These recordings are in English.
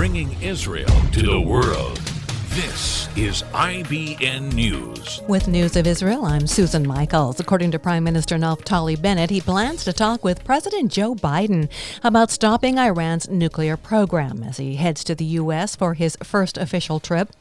bringing Israel to the world. This is IBN News. With news of Israel, I'm Susan Michaels. According to Prime Minister Naftali Bennett, he plans to talk with President Joe Biden about stopping Iran's nuclear program as he heads to the U.S. for his first official trip.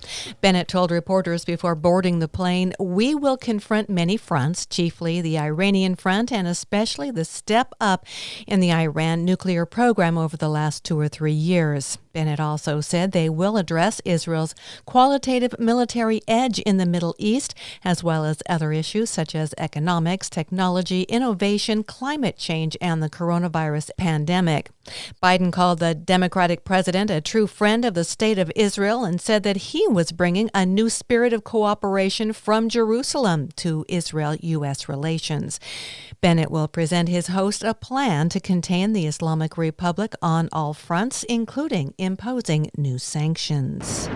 Bennett told reporters before boarding the plane, "We will confront many fronts, chiefly the Iranian front and especially the step up in the Iran nuclear program over the last 2 or 3 years." Bennett also said they will address Israel's qualitative military edge in the Middle East, as well as other issues such as economics, technology, innovation, climate change, and the coronavirus pandemic. Biden called the Democratic president a true friend of the state of Israel and said that he was bringing a new spirit of cooperation from Jerusalem to Israel-U.S. relations. Bennett will present his host a plan to contain the Islamic Republic on all fronts, including imposing new sanctions.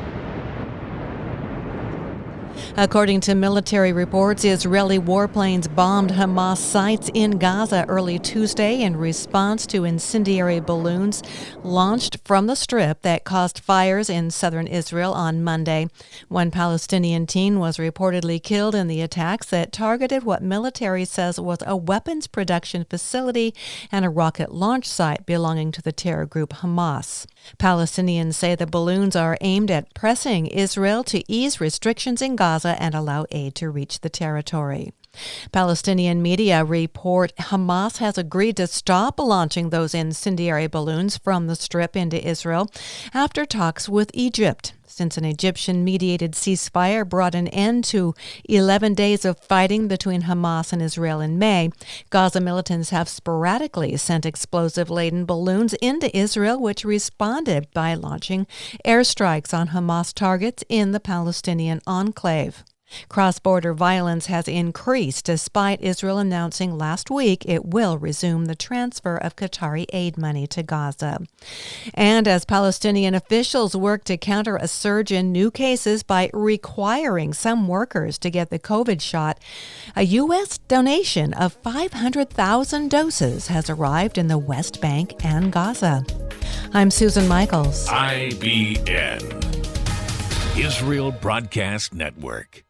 According to military reports, Israeli warplanes bombed Hamas sites in Gaza early Tuesday in response to incendiary balloons launched from the Strip that caused fires in southern Israel on Monday. One Palestinian teen was reportedly killed in the attacks that targeted what military says was a weapons production facility and a rocket launch site belonging to the terror group Hamas. Palestinians say the balloons are aimed at pressing Israel to ease restrictions in Gaza and allow aid to reach the territory. Palestinian media report Hamas has agreed to stop launching those incendiary balloons from the Strip into Israel after talks with Egypt. Since an Egyptian-mediated ceasefire brought an end to 11 days of fighting between Hamas and Israel in May, Gaza militants have sporadically sent explosive-laden balloons into Israel, which responded by launching airstrikes on Hamas targets in the Palestinian enclave. Cross-border violence has increased despite Israel announcing last week it will resume the transfer of Qatari aid money to Gaza. And as Palestinian officials work to counter a surge in new cases by requiring some workers to get the COVID shot, a U.S. donation of 500,000 doses has arrived in the West Bank and Gaza. I'm Susan Michaels. IBN, Israel Broadcast Network.